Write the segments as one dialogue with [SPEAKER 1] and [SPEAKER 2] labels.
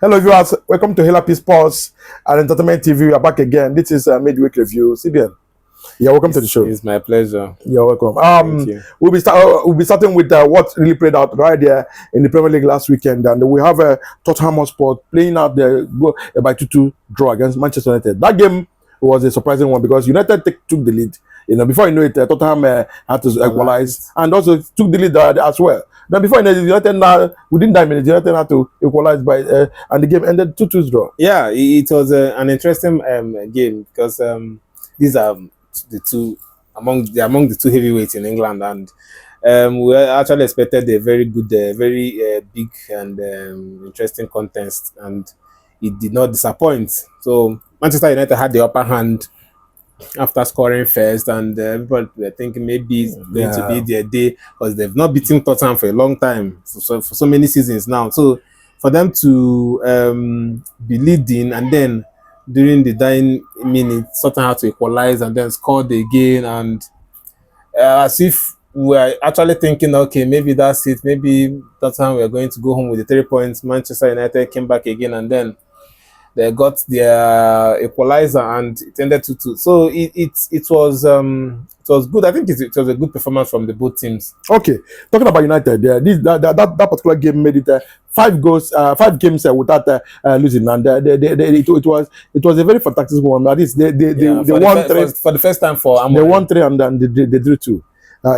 [SPEAKER 1] Hello viewers, welcome to Hila-P Sports and Entertainment TV. We are back again. This is a midweek review. CBN, yeah, welcome to the show.
[SPEAKER 2] It's my pleasure.
[SPEAKER 1] You're welcome.
[SPEAKER 2] Thank you.
[SPEAKER 1] We'll be starting with what really played out right there in the Premier League last weekend, and we have Tottenham Hotspur playing out the by 2-2 draw against Manchester United. That game was a surprising one because United took the lead. You know, before you know it, Tottenham had to equalize and also took the lead as well. Then before you know it, United within 9 minutes, United had to equalize by and the game ended 2-2 draw.
[SPEAKER 2] Yeah, it was an interesting game because these are the two among the two heavyweights in England, and we actually expected a very good, very big and interesting contest, and it did not disappoint. So Manchester United had the upper hand after scoring first, and everybody were thinking maybe it's going to be their day because they've not beaten Tottenham for a long time, for so many seasons now. So for them to be leading and then during the dying minutes, Tottenham had to equalize and then scored again, and as if we're actually thinking, okay, maybe that's it. Maybe Tottenham we're going to go home with the 3 points. Manchester United came back again, and then they got their equalizer and it ended 2-2. So it was good. I think it was a good performance from the both teams.
[SPEAKER 1] Okay, talking about United, that particular game made it 5 games without losing, and it was a very fantastic one. At least they won 3
[SPEAKER 2] for the first time for Amorim.
[SPEAKER 1] They won 3 and then they drew 2.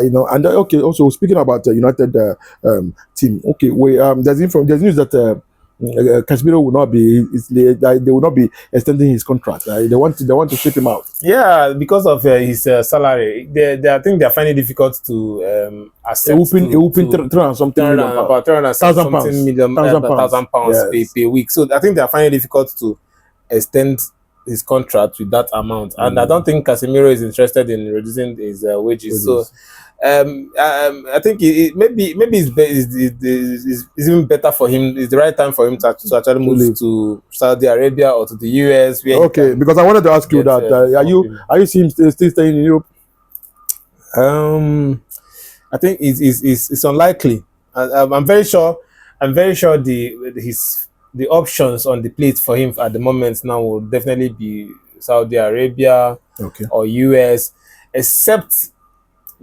[SPEAKER 1] You know, and okay. Also speaking about United team, okay, there's news that. Casemiro will not be. They will not be extending his contract. They want to ship him out.
[SPEAKER 2] Yeah, because of his salary. I think they are finding it difficult to accept.
[SPEAKER 1] About
[SPEAKER 2] 300,000 pounds per week. So I think they are finding it difficult to extend his contract with that amount, and I don't think Casemiro is interested in reducing his wages. So I think maybe it's even better for him. It's the right time for him to actually move to Saudi Arabia or to the US.
[SPEAKER 1] Okay, because I wanted to ask you that are you seeing still staying in Europe?
[SPEAKER 2] I think it's unlikely. I'm very sure the options on the plate for him at the moment now will definitely be Saudi Arabia or US, except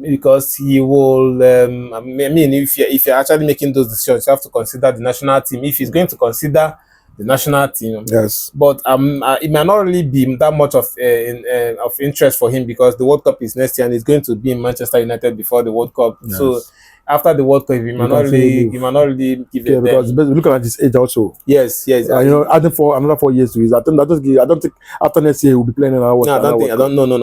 [SPEAKER 2] because he will I mean, if you're actually making those decisions, you have to consider the national team. If he's going to consider the national team,
[SPEAKER 1] yes,
[SPEAKER 2] but it might not really be that much of interest for him because the World Cup is next year and he's going to be in Manchester United before the World Cup.
[SPEAKER 1] Yes.
[SPEAKER 2] So after the World Cup, he might not really give it.
[SPEAKER 1] Because looking at his age also.
[SPEAKER 2] Yes.
[SPEAKER 1] You know, adding for another 4 years to his. I don't think after next year he will be playing another.
[SPEAKER 2] No,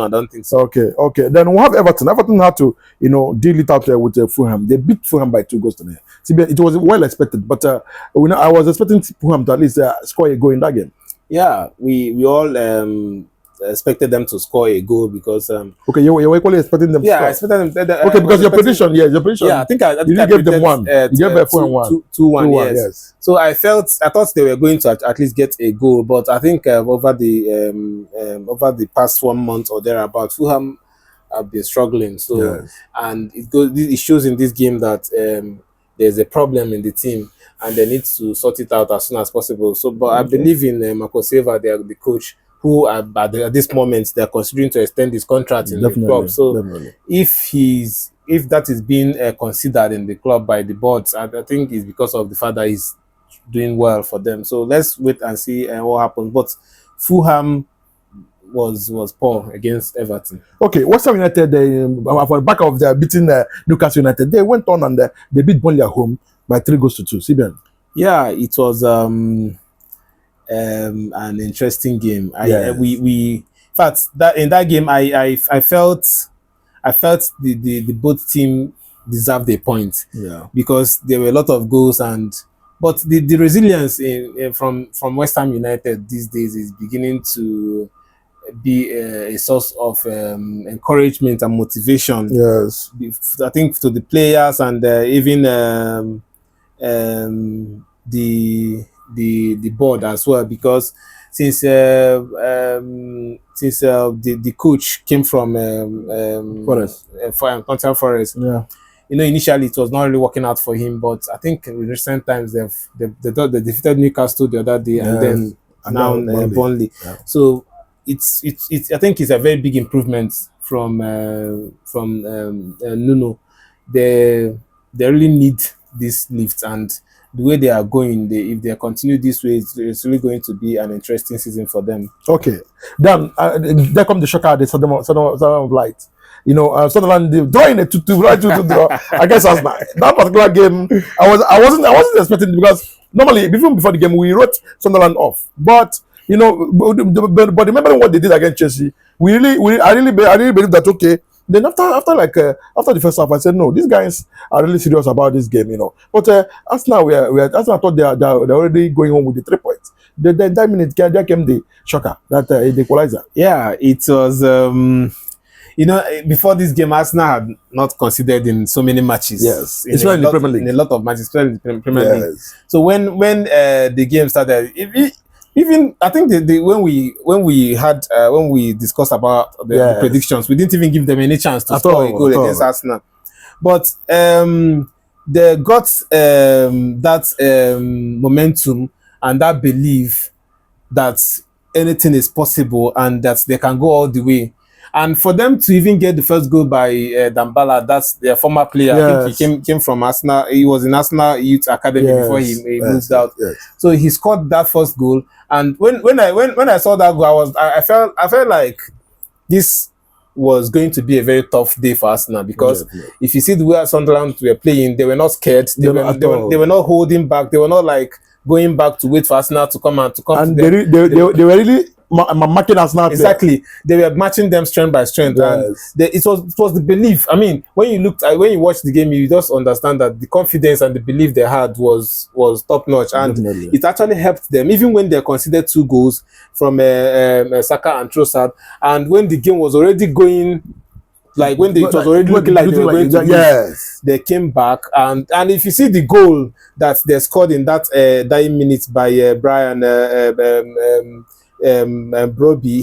[SPEAKER 2] I don't think so.
[SPEAKER 1] Okay. Then we have Everton. Everton had to, deal it out there with Fulham. They beat Fulham by 2 goals today. It was well expected, but I was expecting Fulham to at least score a goal in that game.
[SPEAKER 2] Yeah, we all expected them to score a goal because
[SPEAKER 1] okay, you were equally expecting them.
[SPEAKER 2] Yeah, I expected them.
[SPEAKER 1] Okay, because your prediction. Yeah,
[SPEAKER 2] I think I
[SPEAKER 1] gave them 1. You gave Fulham 1.
[SPEAKER 2] 2-1. Yes. So I thought they were going to at least get a goal, but I think over the past 1 month or thereabout, Fulham have been struggling. So and it shows in this game that there's a problem in the team and they need to sort it out as soon as possible. So, but I believe in Marco Silva, the coach, who at this moment they're considering to extend his contract in the club. So if that is being considered in the club by the boards, I think it's because of the fact that he's doing well for them. So let's wait and see what happens. But Fulham was poor against Everton.
[SPEAKER 1] Okay, West Ham United, for the back of their beating Newcastle United, they went on and they beat Burnley at home by 3 goals to 2. CBN.
[SPEAKER 2] Yeah, it was an interesting game. In fact, in that game I felt the both team deserved a point.
[SPEAKER 1] Yeah, because
[SPEAKER 2] there were a lot of goals, but the resilience from West Ham United these days is beginning to be a source of encouragement and motivation.
[SPEAKER 1] Yes,
[SPEAKER 2] I think to the players and even the board as well, because since the coach came from
[SPEAKER 1] Forest.
[SPEAKER 2] Forest, initially it was not really working out for him, but I think in recent times they defeated Newcastle the other day, and then
[SPEAKER 1] And
[SPEAKER 2] now
[SPEAKER 1] Burnley.
[SPEAKER 2] Burnley.
[SPEAKER 1] Yeah.
[SPEAKER 2] So it's I think it's a very big improvement from Nuno. They really need this lift, and the way they are going, if they continue this way, it's really going to be an interesting season for them.
[SPEAKER 1] Okay. Then there come the shocker, the sudden of light. Sunderland drawing a 2-2, right 2-2 draw against Arsenal. That particular game, I wasn't expecting it, because normally before the game we wrote Sunderland off, but but remembering what they did against Chelsea, I really believe that, okay. Then after the first half, I said no, these guys are really serious about this game, But Arsenal, Arsenal thought they're already going home with the 3 points. Then 10 minutes, there came the shocker, that the equalizer.
[SPEAKER 2] Yeah, it was. Before this game, Arsenal had not considered in so many matches.
[SPEAKER 1] Yes, especially in the Premier League.
[SPEAKER 2] In a lot of matches, especially in the Premier League.
[SPEAKER 1] Yes.
[SPEAKER 2] So when the game started, even I think when we discussed about the predictions, we didn't even give them any chance to score a goal against Arsenal. But they got that momentum and that belief that anything is possible and that they can go all the way. And for them to even get the first goal by Dambala, that's their former player.
[SPEAKER 1] Yes.
[SPEAKER 2] I think he came from Arsenal. He was in Arsenal Youth Academy before he moved out.
[SPEAKER 1] Yes.
[SPEAKER 2] So he scored that first goal. And when I saw that goal, I felt like this was going to be a very tough day for Arsenal, because if you see the way Sunderland were playing, they were not scared. They were not holding back. They were not like going back to wait for Arsenal to come.
[SPEAKER 1] And they were really marking Arsenal.
[SPEAKER 2] Exactly, they were matching them strength by strength,
[SPEAKER 1] yes.
[SPEAKER 2] And it was the belief. I mean, when you watch the game, you just understand that the confidence and the belief they had was top notch, and
[SPEAKER 1] Definitely.
[SPEAKER 2] It actually helped them, even when they considered 2 goals from Saka and Trossard, and when the game was already going. Like when it was already looking like they were going to lose, they came back, and if you see the goal that they scored in that 9 minutes by Brian Broby,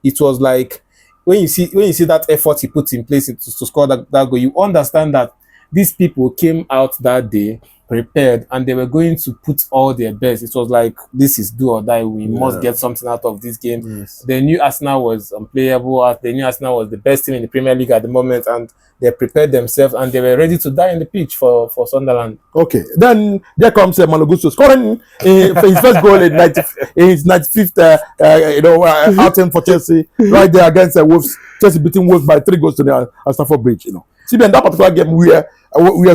[SPEAKER 2] it was like when you see that effort he put in place to score that goal, you understand that these people came out that day prepared, and they were going to put all their best. It was like, this is do or die. We must get something out of this game.
[SPEAKER 1] Yes.
[SPEAKER 2] They knew Arsenal was unplayable. They knew Arsenal was the best team in the Premier League at the moment, and they prepared themselves, and they were ready to die in the pitch for Sunderland.
[SPEAKER 1] Okay, then there comes Malo Gusto scoring his first goal in his 95th outing for Chelsea, right there against Wolves. Chelsea beating Wolves by 3 goals to the Stamford Bridge. See, in that particular game, we are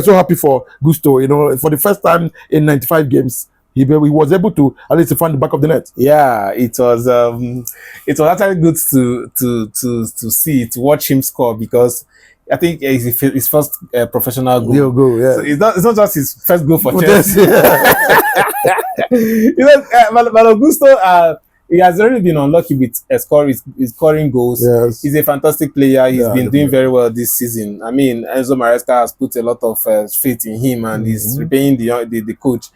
[SPEAKER 1] so happy for Gusto. For the first time in 95 games, he was able to at least find the back of the net.
[SPEAKER 2] Yeah, it was actually good to see, to watch him score, because I think it's his first professional goal.
[SPEAKER 1] Yeah.
[SPEAKER 2] So it's not just his first goal for Chelsea. Malo Gusto, he has already been unlucky with scoring goals.
[SPEAKER 1] Yes.
[SPEAKER 2] He's a fantastic player. He's been doing very well this season. I mean, Enzo Maresca has put a lot of faith in him, and he's repaying the coach.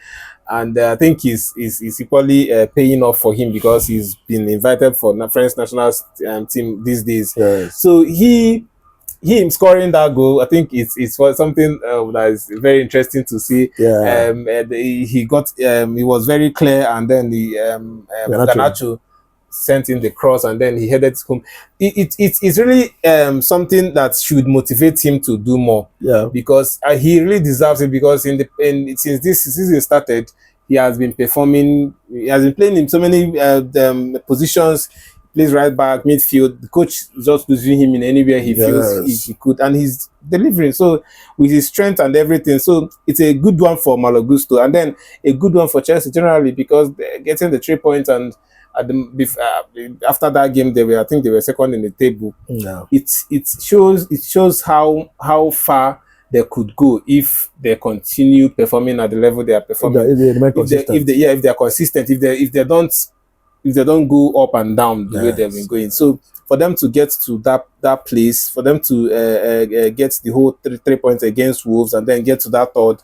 [SPEAKER 2] And I think he's equally paying off for him, because he's been invited for the French national team these days.
[SPEAKER 1] Yes.
[SPEAKER 2] So him scoring that goal, I think it's something that is very interesting to see.
[SPEAKER 1] Yeah.
[SPEAKER 2] He was very clear, and then the Garnacho sent in the cross, and then he headed home. It's really something that should motivate him to do more.
[SPEAKER 1] Yeah.
[SPEAKER 2] Because he really deserves it, because since this season started, he has been performing. He has been playing in so many positions. Plays right back, midfield. The coach is just losing him in anywhere he feels he could, and he's delivering. So with his strength and everything, so it's a good one for Malo Gusto, and then a good one for Chelsea generally, because they're getting the 3 points, and after that game, I think they were second in the table.
[SPEAKER 1] Yeah.
[SPEAKER 2] It shows how far they could go if they continue performing at the level they are performing. If they are consistent, if they don't go up and down the way they've been going. So for them to get to that place, for them to get the whole 3 points against Wolves, and then get to that third,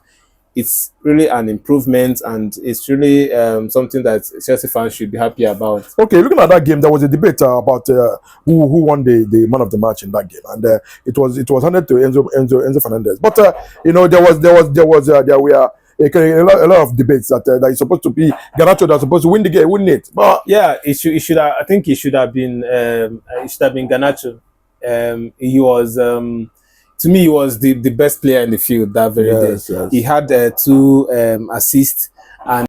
[SPEAKER 2] it's really an improvement, and it's really something that Chelsea fans should be happy about.
[SPEAKER 1] Okay, looking at that game, there was a debate about who won the man of the match in that game, and it was handed to Enzo Fernandez. But there were a lot of debates that it's supposed to be Garnacho that's supposed to win the game, wouldn't it? But
[SPEAKER 2] Yeah, I think it should have been Garnacho. He was to me, he was the best player in the field that very day.
[SPEAKER 1] yes.
[SPEAKER 2] He had 2 assists.